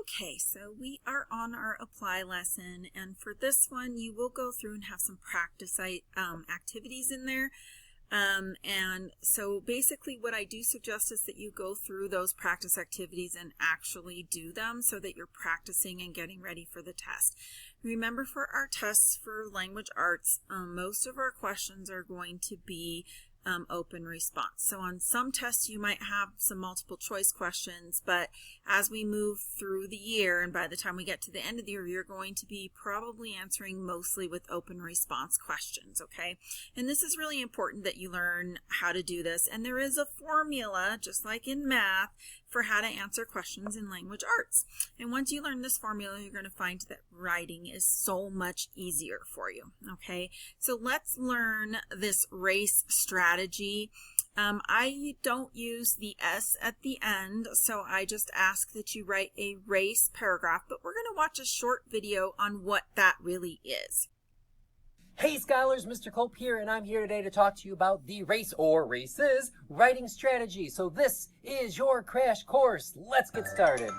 Okay, so we are on our apply lesson, and for this one you will go through and have some practice activities in there. And so basically what I do suggest is that you go through those practice activities and actually do them so that you're practicing and getting ready for the test. Remember, for our tests for language arts, most of our questions are going to be open response. So on some tests you might have some multiple choice questions, but as we move through the year and by the time we get to the end of the year, you're going to be probably answering mostly with open response questions, okay? And this is really important that you learn how to do this, and there is a formula, just like in math, for how to answer questions in language arts. And once you learn this formula, you're going to find that writing is so much easier for you, okay? So let's learn this race strategy. I don't use the S at the end, so I just ask that you write a race paragraph, but we're going to watch a short video on what that really is. Hey scholars, Mr. Culp here, and I'm here today to talk to you about the race or races writing strategy. So this is your crash course. Let's get started.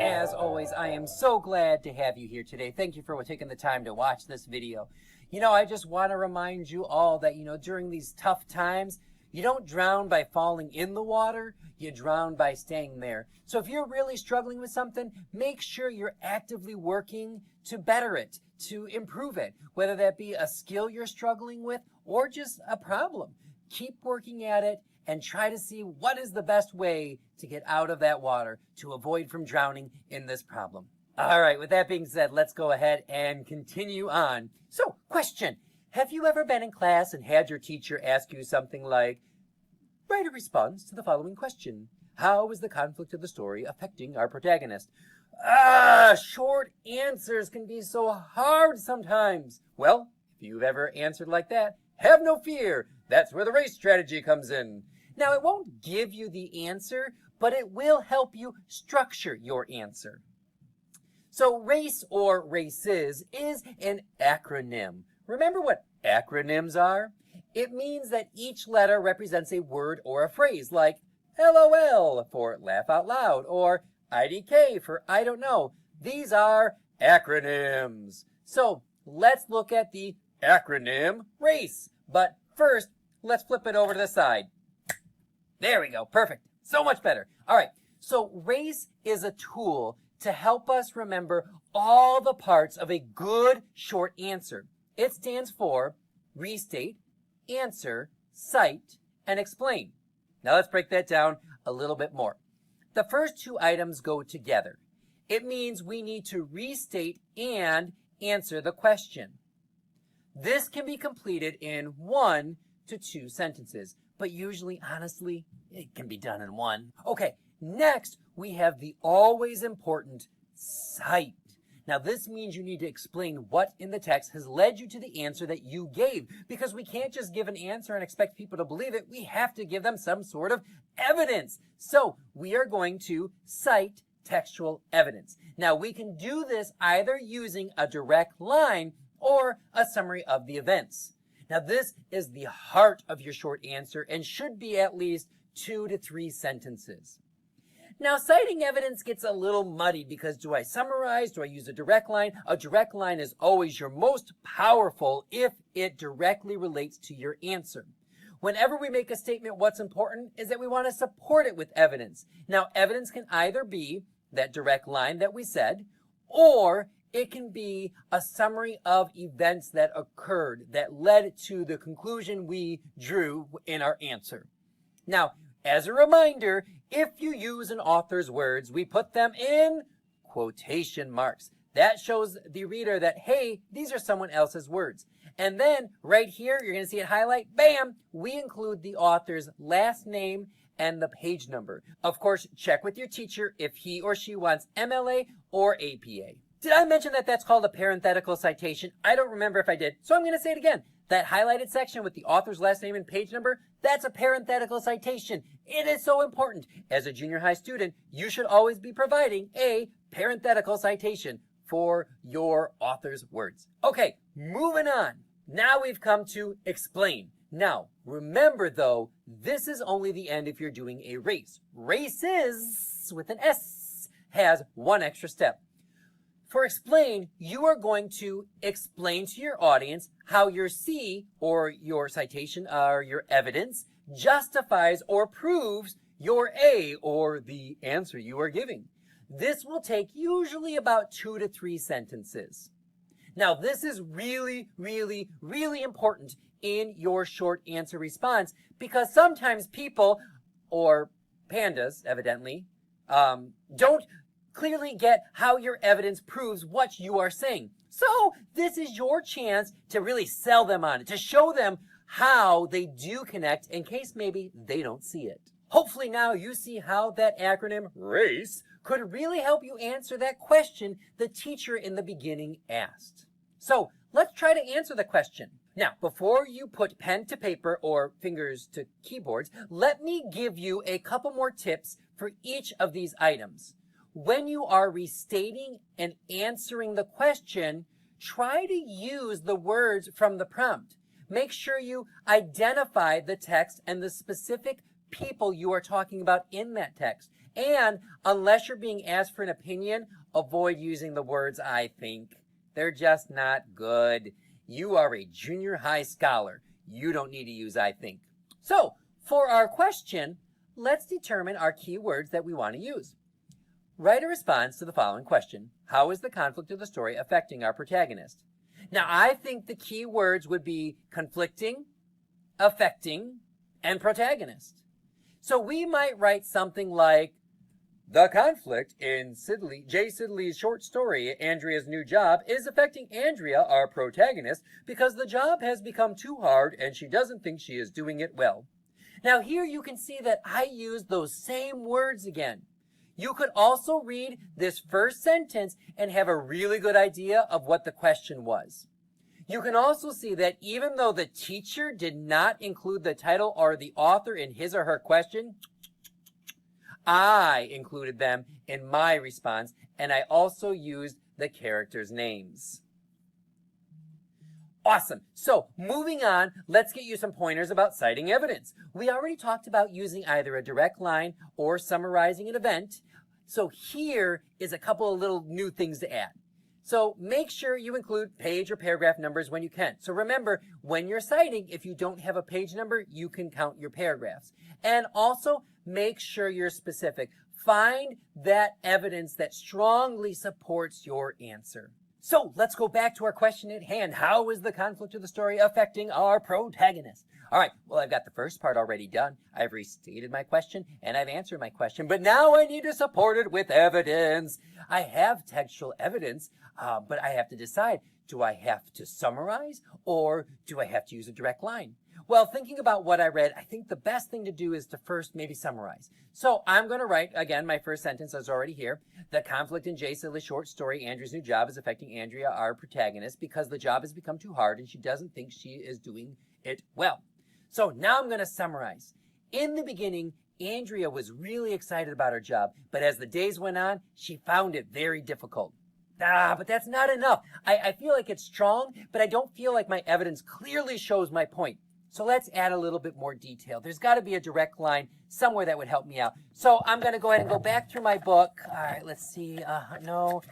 As always, I am so glad to have you here today. Thank you for taking the time to watch this video. You know, I just want to remind you all that, during these tough times, you don't drown by falling in the water, you drown by staying there. So if you're really struggling with something, make sure you're actively working to better it, to improve it, whether that be a skill you're struggling with or just a problem. Keep working at it and try to see what is the best way to get out of that water to avoid from drowning in this problem. All right, with that being said, let's go ahead and continue on. So, question. Have you ever been in class and had your teacher ask you something like, write a response to the following question. How is the conflict of the story affecting our protagonist? Short answers can be so hard sometimes. Well, if you've ever answered like that, have no fear. That's where the race strategy comes in. Now, it won't give you the answer, but it will help you structure your answer. So race or races is an acronym. Remember what acronyms are? It means that each letter represents a word or a phrase, like LOL for laugh out loud, or IDK for I don't know. These are acronyms. So let's look at the acronym RACE. But first, let's flip it over to the side. There we go. Perfect. So much better. All right. So RACE is a tool to help us remember all the parts of a good short answer. It stands for restate, answer, cite, and explain. Now let's break that down a little bit more. The first two items go together. It means we need to restate and answer the question. This can be completed in 1 to 2 sentences, but usually, honestly, it can be done in 1. Okay, next we have the always important cite. Now, this means you need to explain what in the text has led you to the answer that you gave, because we can't just give an answer and expect people to believe it. We have to give them some sort of evidence. So we are going to cite textual evidence. Now, we can do this either using a direct line or a summary of the events. Now, this is the heart of your short answer and should be at least 2 to 3 sentences. Now, citing evidence gets a little muddy because do I summarize? Do I use a direct line? A direct line is always your most powerful if it directly relates to your answer. Whenever we make a statement, what's important is that we want to support it with evidence. Now, evidence can either be that direct line that we said, or it can be a summary of events that occurred that led to the conclusion we drew in our answer. Now, as a reminder, if you use an author's words, we put them in quotation marks. That shows the reader that, hey, these are someone else's words. And then right here, you're going to see it highlight, bam, we include the author's last name and the page number. Of course, check with your teacher if he or she wants MLA or APA. Did I mention that that's called a parenthetical citation? I don't remember if I did, so I'm going to say it again. That highlighted section with the author's last name and page number, that's a parenthetical citation. It is so important. As a junior high student, you should always be providing a parenthetical citation for your author's words. Okay, moving on. Now we've come to explain. Now, Remember though, this is only the end if you're doing a race. Races, with an S, has one extra step. For explain, you are going to explain to your audience how your C, or your citation, or your evidence, justifies or proves your A, or the answer you are giving. This will take usually about 2 to 3 sentences. Now, this is really, really, really important in your short answer response, because sometimes people, or pandas, evidently, don't clearly get how your evidence proves what you are saying. So this is your chance to really sell them on it, to show them how they do connect in case maybe they don't see it. Hopefully now you see how that acronym RACE could really help you answer that question the teacher in the beginning asked. So let's try to answer the question. Now, before you put pen to paper or fingers to keyboards, let me give you a couple more tips for each of these items. When you are restating and answering the question, try to use the words from the prompt. Make sure you identify the text and the specific people you are talking about in that text. And unless you're being asked for an opinion, avoid using the words "I think." They're just not good. You are a junior high scholar. You don't need to use "I think." So, for our question, let's determine our key words that we want to use. Write a response to the following question. How is the conflict of the story affecting our protagonist? Now, I think the key words would be conflicting, affecting, and protagonist. So we might write something like, the conflict in Jay Sidley's short story, Andrea's New Job, is affecting Andrea, our protagonist, because the job has become too hard and she doesn't think she is doing it well. Now here you can see that I used those same words again. You could also read this first sentence and have a really good idea of what the question was. You can also see that even though the teacher did not include the title or the author in his or her question, I included them in my response, and I also used the characters' names. Awesome. So moving on, let's get you some pointers about citing evidence. We already talked about using either a direct line or summarizing an event. So here is a couple of little new things to add. So make sure you include page or paragraph numbers when you can. So remember, when you're citing, if you don't have a page number, you can count your paragraphs. And also make sure you're specific. Find that evidence that strongly supports your answer. So let's go back to our question at hand. How is the conflict of the story affecting our protagonist? All right, well, I've got the first part already done. I've restated my question and I've answered my question, but now I need to support it with evidence. I have textual evidence, but I have to decide, do I have to summarize or do I have to use a direct line? Well, thinking about what I read, I think the best thing to do is to first maybe summarize. So I'm going to write, again, my first sentence is already here. The conflict in Jay Sidley's short story, Andrea's New Job, is affecting Andrea, our protagonist, because the job has become too hard and she doesn't think she is doing it well. So now I'm going to summarize. In the beginning, Andrea was really excited about her job, but as the days went on, she found it very difficult. But that's not enough. I feel like it's strong, but I don't feel like my evidence clearly shows my point. So let's add a little bit more detail. There's got to be a direct line somewhere that would help me out. So I'm going to go ahead and go back through my book. All right, let's see. Got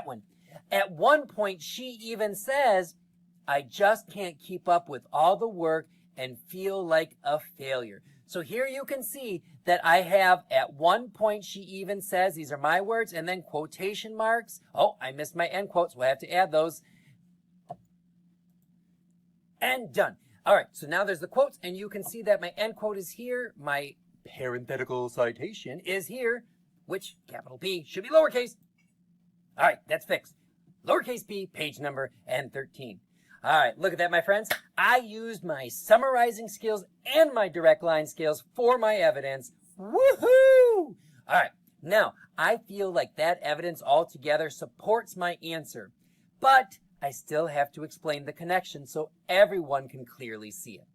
one. At one point, she even says, I just can't keep up with all the work and feel like a failure. So here you can see that I have, at one point, she even says, these are my words, and then quotation marks. Oh, I missed my end quotes. We'll have to add those. And done. All right, so now there's the quotes, and you can see that my end quote is here. My parenthetical citation is here, which, capital P, should be lowercase. All right, that's fixed. Lowercase p, page number, and 13. All right, look at that, my friends. I used my summarizing skills and my direct line skills for my evidence. Woohoo! All right, now, I feel like that evidence altogether supports my answer, but I still have to explain the connection so everyone can clearly see it.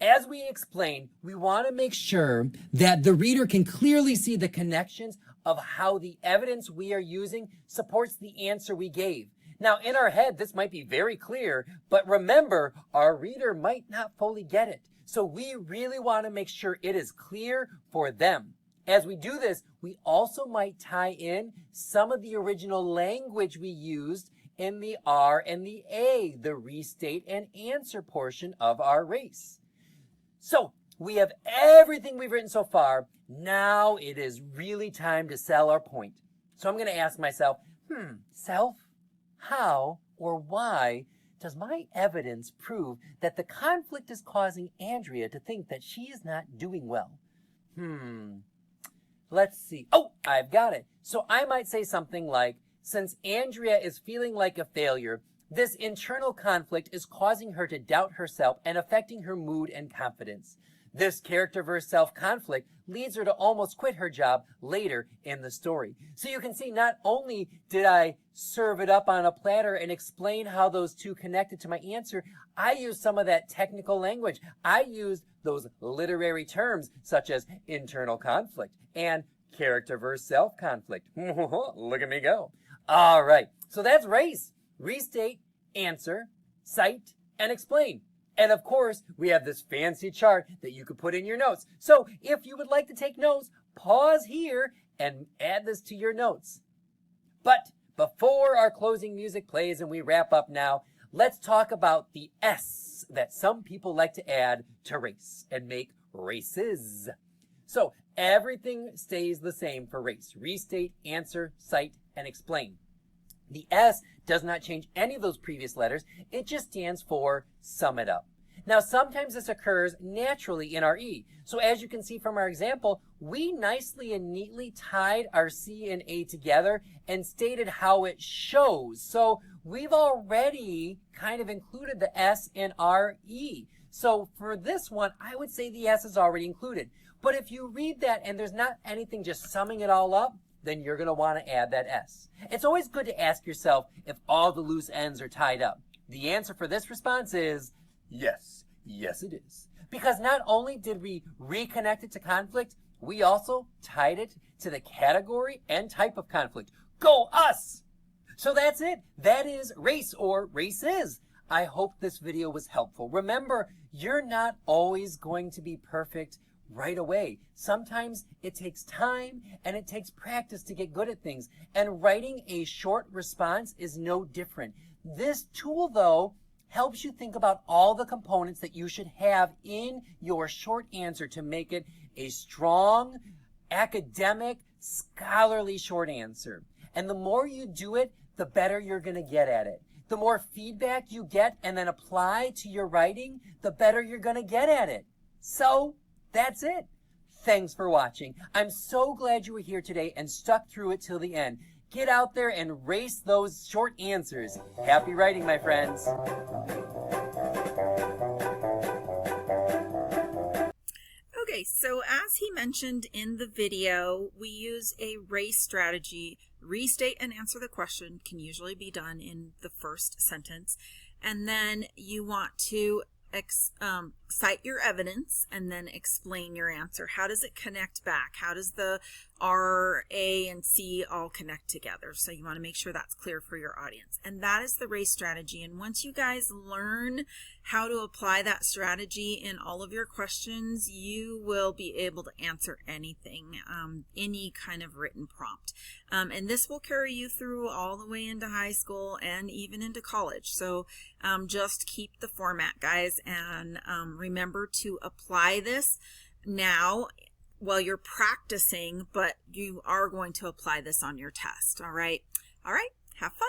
As we explain, we want to make sure that the reader can clearly see the connections of how the evidence we are using supports the answer we gave. Now, in our head, this might be very clear, but remember, our reader might not fully get it. So we really want to make sure it is clear for them. As we do this, we also might tie in some of the original language we used in the R and the A, the restate and answer portion of our race. So we have everything we've written so far. Now it is really time to sell our point. So I'm going to ask myself, self, how or why does my evidence prove that the conflict is causing Andrea to think that she is not doing well? Let's see. Oh, I've got it. So I might say something like, since Andrea is feeling like a failure, this internal conflict is causing her to doubt herself and affecting her mood and confidence. This character versus self conflict leads her to almost quit her job later in the story. So you can see, not only did I serve it up on a platter and explain how those two connected to my answer, I used some of that technical language. I used those literary terms such as internal conflict and character versus self conflict. Look at me go. All right. So that's race. Restate, answer, cite, and explain. And of course, we have this fancy chart that you could put in your notes. So if you would like to take notes, pause here and add this to your notes. But before our closing music plays and we wrap up now, let's talk about the S that some people like to add to race and make races. So everything stays the same for race. Restate, answer, cite, and explain. The S does not change any of those previous letters. It just stands for sum it up. Now, sometimes this occurs naturally in our E. So as you can see from our example, we nicely and neatly tied our C and A together and stated how it shows. So we've already kind of included the S in our E. So for this one, I would say the S is already included. But if you read that and there's not anything just summing it all up, then you're going to want to add that S. It's always good to ask yourself if all the loose ends are tied up. The answer for this response is yes. Yes, it is. Because not only did we reconnect it to conflict, we also tied it to the category and type of conflict. Go us! So that's it. That is race, or races. I hope this video was helpful. Remember, you're not always going to be perfect right away. Sometimes it takes time and it takes practice to get good at things. And writing a short response is no different. This tool, though, helps you think about all the components that you should have in your short answer to make it a strong, academic, scholarly short answer. And the more you do it, the better you're going to get at it. The more feedback you get and then apply to your writing, the better you're going to get at it. So that's it. Thanks for watching. I'm so glad you were here today and stuck through it till the end. Get out there and race those short answers. Happy writing, my friends. Okay, so as he mentioned in the video, we use a race strategy. Restate and answer the question can usually be done in the first sentence. And then you want to cite your evidence and then explain your answer. How does it connect back? How does the R, A, and C all connect together? So you want to make sure that's clear for your audience. And that is the race strategy. And once you guys learn how to apply that strategy in all of your questions, you will be able to answer anything, any kind of written prompt. And this will carry you through all the way into high school and even into college. So just keep the format, guys, and remember to apply this now while you're practicing, but you are going to apply this on your test. All right. Have fun.